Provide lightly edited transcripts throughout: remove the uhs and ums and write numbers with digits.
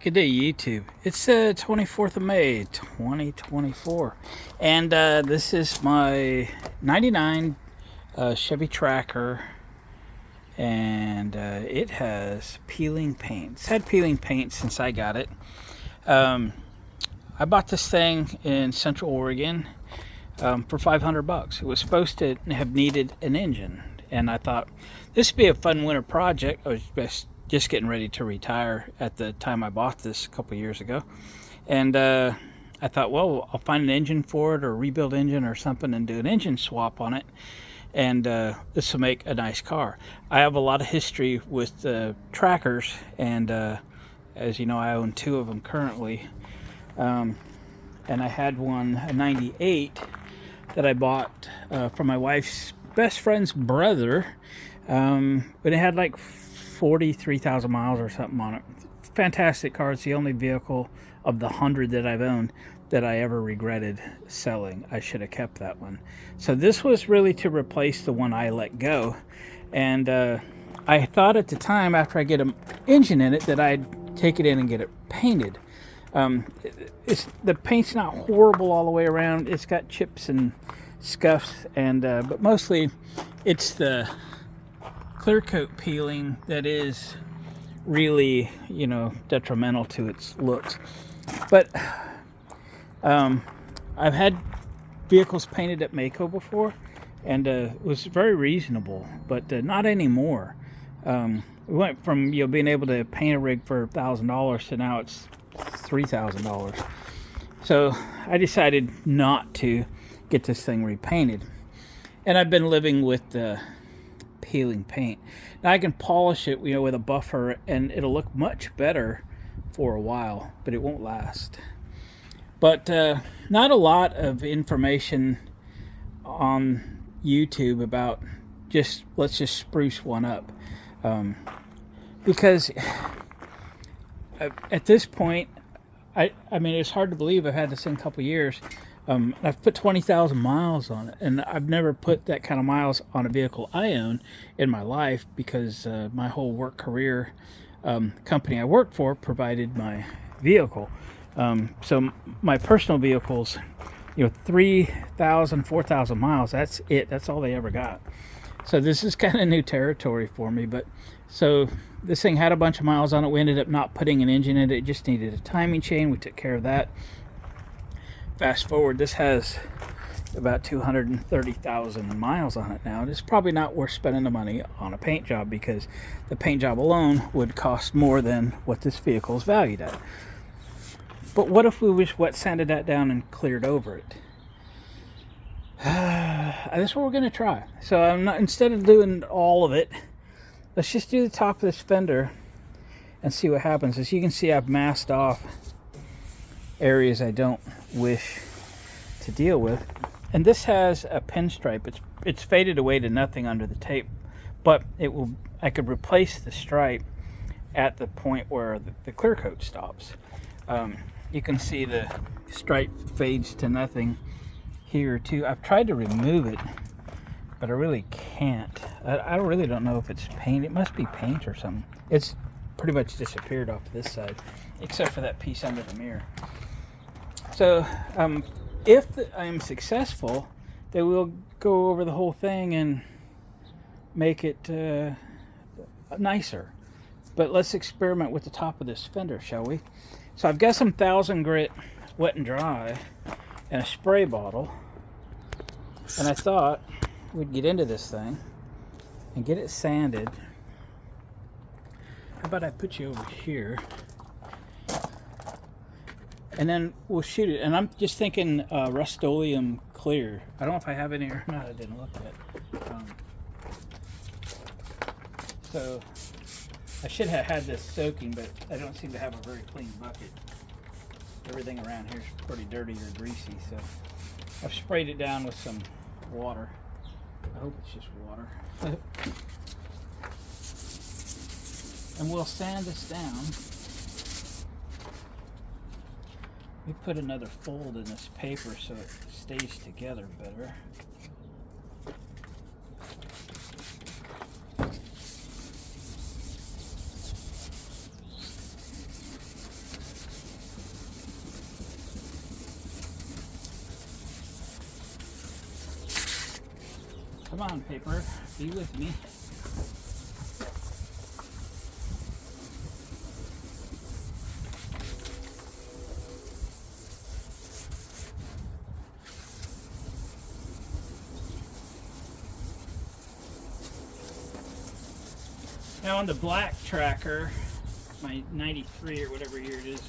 Good day, YouTube. It's the 24th of May, 2024. And this is my 99 Chevy Tracker. And it has peeling paint. It's had peeling paint since I got it. I bought this thing in Central Oregon for $500. It was supposed to have needed an engine. And I thought this would be a fun winter project. I was just getting ready to retire at the time I bought this a couple years ago. And I thought, well, I'll find an engine for it or rebuild engine or something and do an engine swap on it. And this will make a nice car. I have a lot of history with trackers, and as you know, I own two of them currently. And I had one, a 98, that I bought from my wife's best friend's brother. But it had like 43,000 miles or something on it. Fantastic car. It's the only vehicle of the 100 that I've owned that I ever regretted selling. I should have kept that one. So this was really to replace the one I let go. And I thought at the time, after I get an engine in it, that I'd take it in and get it painted. The paint's not horrible all the way around. It's got chips and scuffs, and but mostly it's the clear coat peeling that is really, detrimental to its looks. But I've had vehicles painted at Mako before, and it was very reasonable, but not anymore. We went from being able to paint a rig for $1,000 to now it's $3,000. So I decided not to get this thing repainted, and I've been living with the peeling paint. Now I can polish it, with a buffer, and it'll look much better for a while, but it won't last. But not a lot of information on YouTube about let's just spruce one up, because at this point, I mean, it's hard to believe I've had this thing a couple years. I've put 20,000 miles on it, and I've never put that kind of miles on a vehicle I own in my life, because my whole work career, company I worked for provided my vehicle. So my personal vehicles, 3,000, 4,000 miles, that's it. That's all they ever got. So this is kind of new territory for me. But so this thing had a bunch of miles on it. We ended up not putting an engine in it. It just needed a timing chain. We took care of that. Fast forward, this has about 230,000 miles on it now. It's probably not worth spending the money on a paint job, because the paint job alone would cost more than what this vehicle is valued at. But what if we just wet sanded that down and cleared over it? That's what we're going to try. So instead of doing all of it, let's just do the top of this fender and see what happens. As you can see, I've masked off areas I don't wish to deal with, and this has a pinstripe. It's faded away to nothing under the tape, but I could replace the stripe at the point where the clear coat stops. You can see the stripe fades to nothing here too. I've tried to remove it, but I really can't. I really don't know if it's paint. It must be paint or something. It's pretty much disappeared off this side, except for that piece under the mirror. So if I'm successful, then we'll go over the whole thing and make it nicer. But let's experiment with the top of this fender, shall we? So I've got some 1000 grit wet and dry and a spray bottle, and I thought we'd get into this thing and get it sanded. How about I put you over here, and then we'll shoot it. And I'm just thinking Rustolium Clear. I don't know if I have any or not. I didn't look at it. So I should have had this soaking, but I don't seem to have a very clean bucket. Everything around here is pretty dirty or greasy, so I've sprayed it down with some water. I hope it's just water. And we'll sand this down. We put another fold in this paper so it stays together better. Come on, paper, be with me. Now on the black tracker, my 93 or whatever year it is,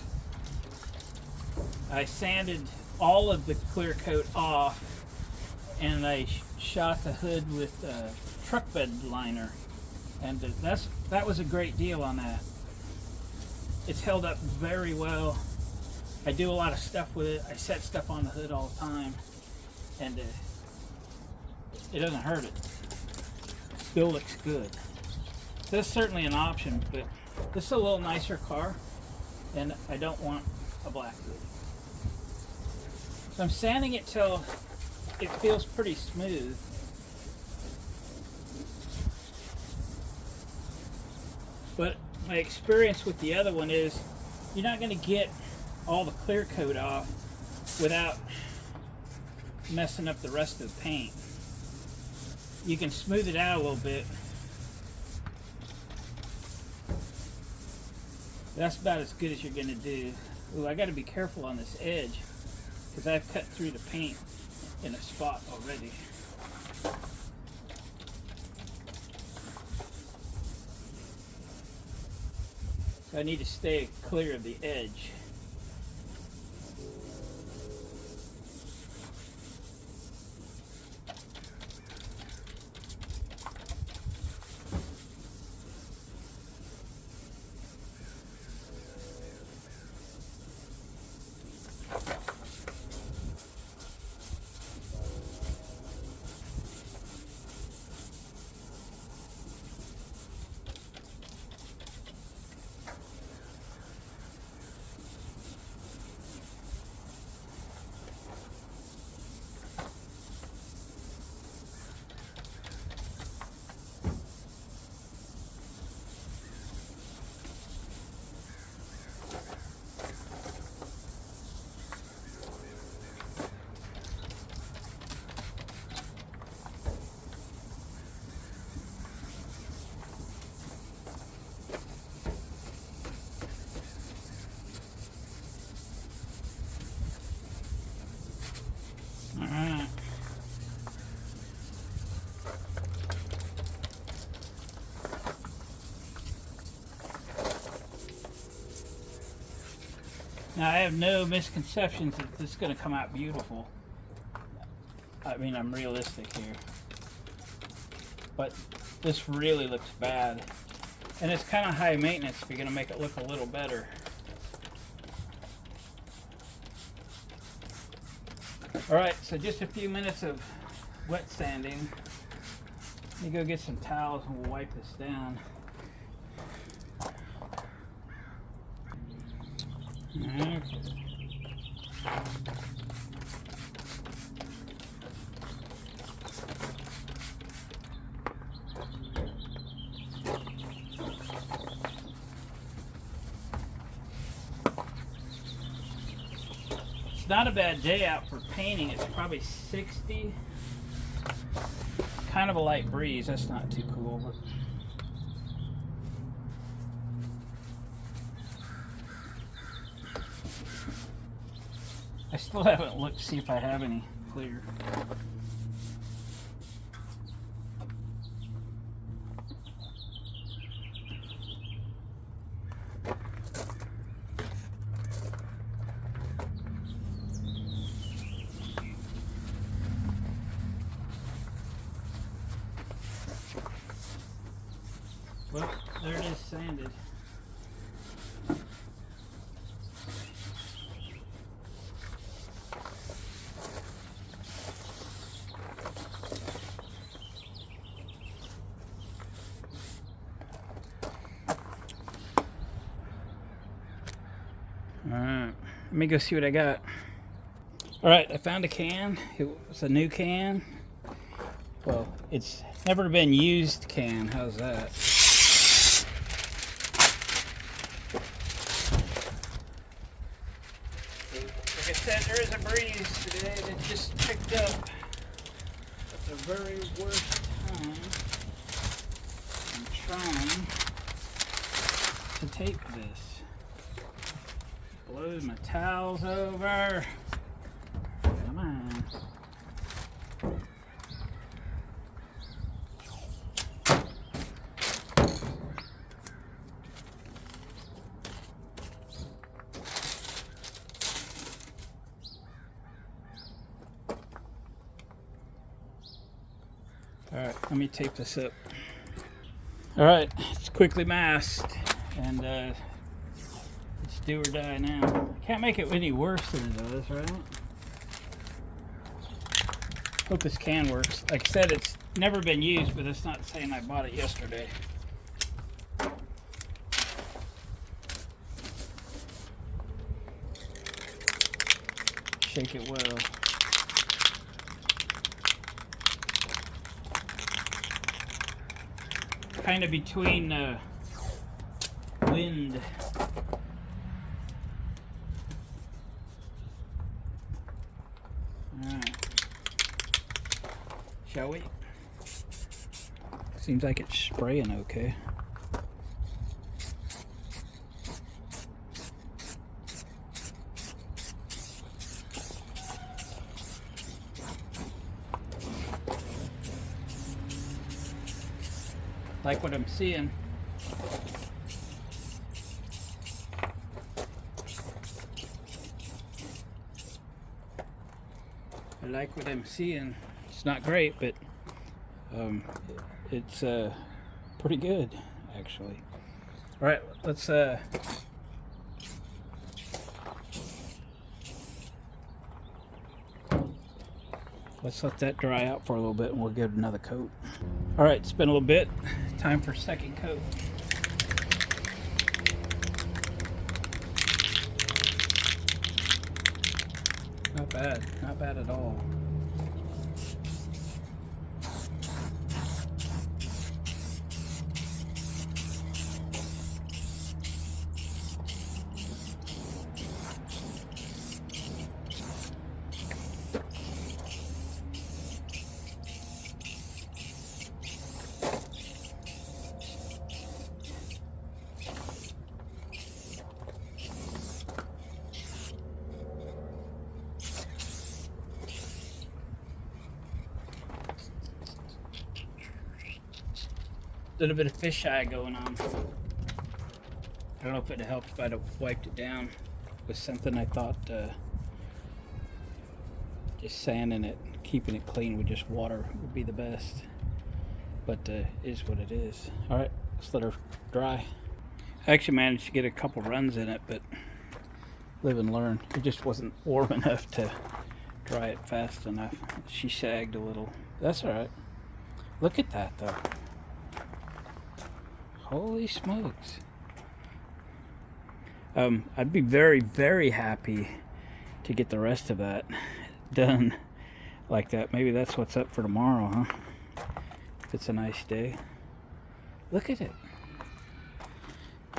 I sanded all of the clear coat off and I shot the hood with truck bed liner, and that was a great deal on that. It's held up very well. I do a lot of stuff with it. I set stuff on the hood all the time, and it doesn't hurt it. Still looks good. That's certainly an option, but this is a little nicer car, and I don't want a black hood. So I'm sanding it till it feels pretty smooth. But my experience with the other one is you're not going to get all the clear coat off without messing up the rest of the paint. You can smooth it out a little bit. That's about as good as you're going to do. Ooh, I got to be careful on this edge because I've cut through the paint in a spot already. So I need to stay clear of the edge. Alright. Now I have no misconceptions that this is going to come out beautiful. I mean, I'm realistic here. But this really looks bad. And it's kind of high maintenance if you're going to make it look a little better. Alright, so just a few minutes of wet sanding. Let me go get some towels and we'll wipe this down. Okay. Not a bad day out for painting. It's probably 60. Kind of a light breeze. That's not too cool. But I still haven't looked to see if I have any clear. Well, there it is, sanded. Alright, let me go see what I got. Alright, I found a can. It was a new can. Well, it's never been used can. How's that? Like I said, there is a breeze today that just picked up at the very worst trying to tape this. Blows my towels over. Come on. Alright, let me tape this up. Alright, it's quickly masked, and it's do or die now. Can't make it any worse than it does, right? Hope this can works. Like I said, it's never been used, but that's not saying I bought it yesterday. Shake it well. Kind of between wind. Alright. Shall we? Seems like it's spraying okay. Like what I'm seeing. I like what I'm seeing. It's not great, but it's pretty good, actually. All right, let's let that dry out for a little bit, and we'll give it another coat. All right, it's been a little bit. Time for a second coat. Not bad at all. Little bit of fisheye going on. I don't know if it helped if I'd have wiped it down with something. I thought just sanding it, keeping it clean with just water would be the best. But is what it is. All right, let's let her dry. I actually managed to get a couple runs in it, but live and learn. It just wasn't warm enough to dry it fast enough. She sagged a little. That's all right. Look at that though. Holy smokes. I'd be very, very happy to get the rest of that done like that. Maybe that's what's up for tomorrow, huh? If it's a nice day. Look at it.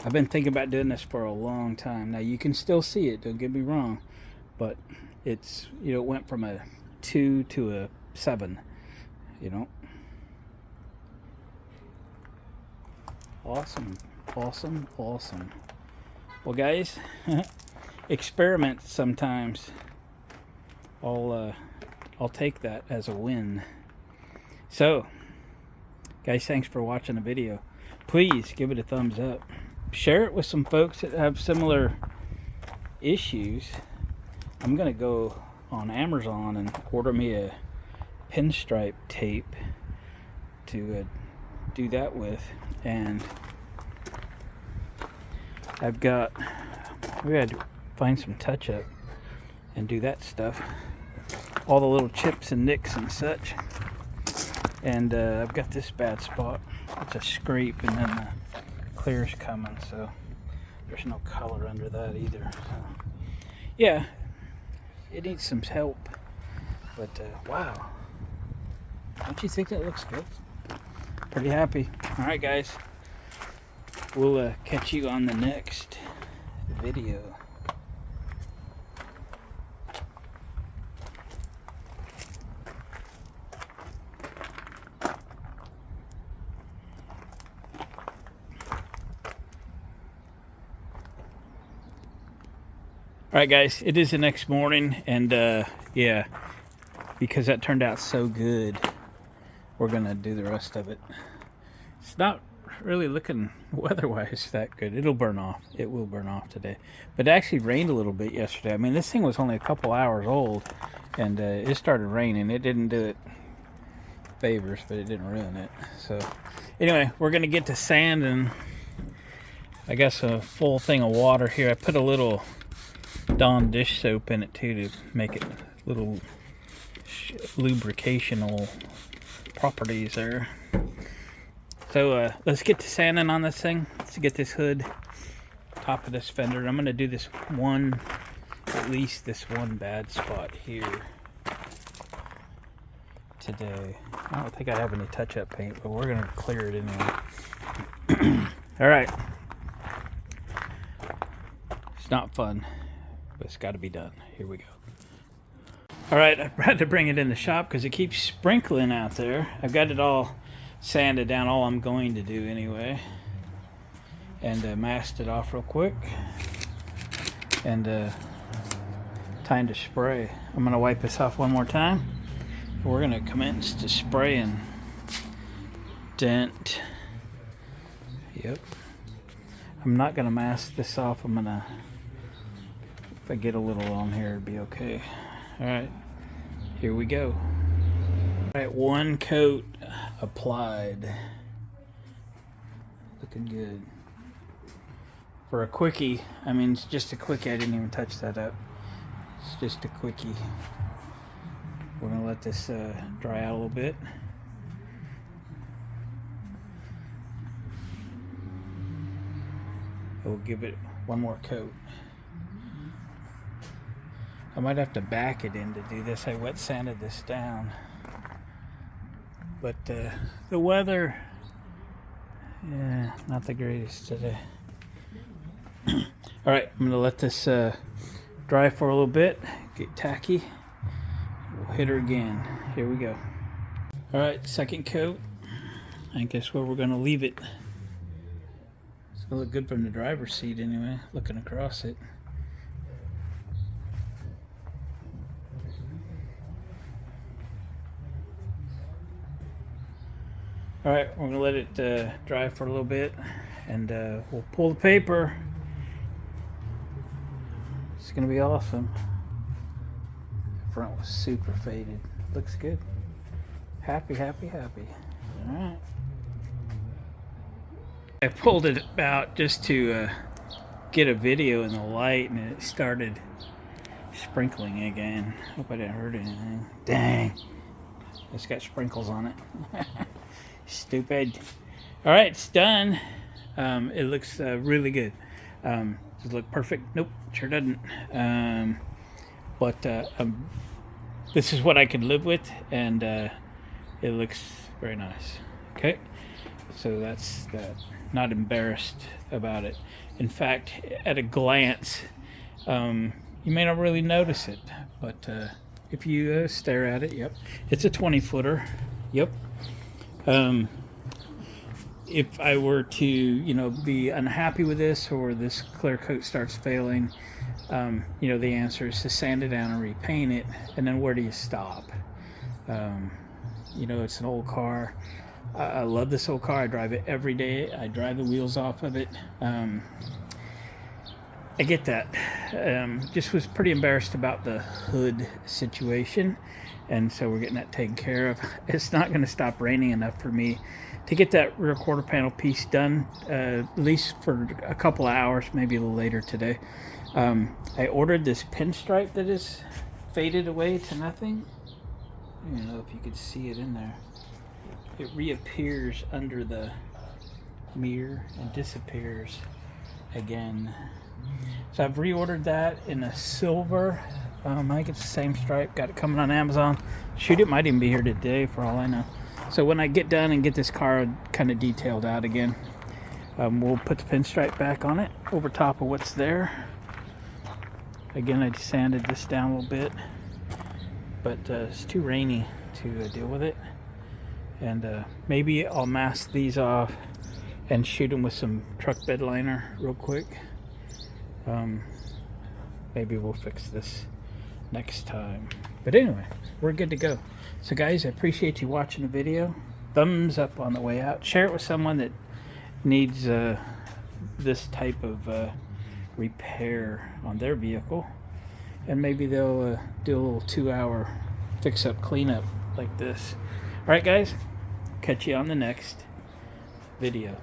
I've been thinking about doing this for a long time. Now you can still see it, don't get me wrong, but it's, you know, it went from a 2 to a 7, you know. Awesome, awesome, awesome. Well, guys, experiment sometimes. I'll take that as a win. So, guys, thanks for watching the video. Please give it a thumbs up. Share it with some folks that have similar issues. I'm gonna go on Amazon and order me a pinstripe tape to do that with, and we had to find some touch up and do that stuff, all the little chips and nicks and such. And I've got this bad spot. It's a scrape, and then the clear's coming, so there's no color under that either. So, yeah, it needs some help, but wow, don't you think that looks good? Pretty happy. All right, guys, we'll catch you on the next video. All right, guys, it is the next morning, and yeah, because that turned out so good, we're gonna do the rest of it. It's not really looking weather-wise that good. It'll burn off. It will burn off today. But it actually rained a little bit yesterday. I mean, this thing was only a couple hours old, and it started raining. It didn't do it favors, but it didn't ruin it. So anyway, we're gonna get to sand, and I got a full thing of water here. I put a little Dawn dish soap in it too to make it little lubricational properties there. So let's get to sanding on this thing. Let's get this hood, top of this fender. I'm gonna do this one, at least this one bad spot here today. I don't think I have any touch-up paint, but we're gonna clear it anyway. All right. It's not fun, but it's got to be done. Here we go. All right, I had to bring it in the shop because it keeps sprinkling out there. I've got it all sanded down, all I'm going to do anyway, and masked it off real quick, and time to spray. I'm gonna wipe this off one more time. We're gonna commence to spray and dent. Yep. I'm not gonna mask this off. I'm gonna, if I get a little on here, it'd be okay. All right, here we go. All right, one coat applied. Looking good. For a quickie, I mean, it's just a quickie. I didn't even touch that up. It's just a quickie. We're gonna let this dry out a little bit. We'll give it one more coat. I might have to back it in to do this. I wet sanded this down. But the weather, yeah, not the greatest today. All right, I'm gonna let this dry for a little bit, get tacky. We'll hit her again. Here we go. All right, second coat. I guess where we're gonna leave it. It's gonna look good from the driver's seat anyway, looking across it. All right, we're gonna let it dry for a little bit, and we'll pull the paper. It's gonna be awesome. The front was super faded. Looks good. Happy, happy, happy. All right. I pulled it out just to get a video in the light, and it started sprinkling again. Hope I didn't hurt anything. Dang. It's got sprinkles on it. Stupid. All right, it's done. It looks really good. Does it look perfect? Nope, sure doesn't. But this is what I can live with, and it looks very nice. Okay, so that's that. Not embarrassed about it. In fact, at a glance, you may not really notice it, but if you stare at it, yep, it's a 20-footer. Yep. If I were to, you know, be unhappy with this, or this clear coat starts failing, you know, the answer is to sand it down and repaint it. And then where do you stop? You know, it's an old car. I love this old car. I drive it every day. I drive the wheels off of it. I get that. Just was pretty embarrassed about the hood situation, and so we're getting that taken care of. It's not going to stop raining enough for me to get that rear quarter panel piece done, at least for a couple of hours, maybe a little later today. I ordered this pinstripe that is faded away to nothing. I don't know if you could see it in there. It reappears under the mirror and disappears again. So I've reordered that in a silver. I think it's the same stripe. Got it coming on Amazon. Shoot, it might even be here today for all I know. So when I get done and get this car kind of detailed out again, we'll put the pinstripe back on it over top of what's there. Again, I just sanded this down a little bit, but it's too rainy to deal with it. And maybe I'll mask these off and shoot them with some truck bed liner real quick. maybe we'll fix this next time. But anyway, we're good to go. So guys, I appreciate you watching the video. Thumbs up on the way out. Share it with someone that needs this type of repair on their vehicle, and maybe they'll do a little 2-hour fix-up cleanup like this. All right guys, catch you on the next video.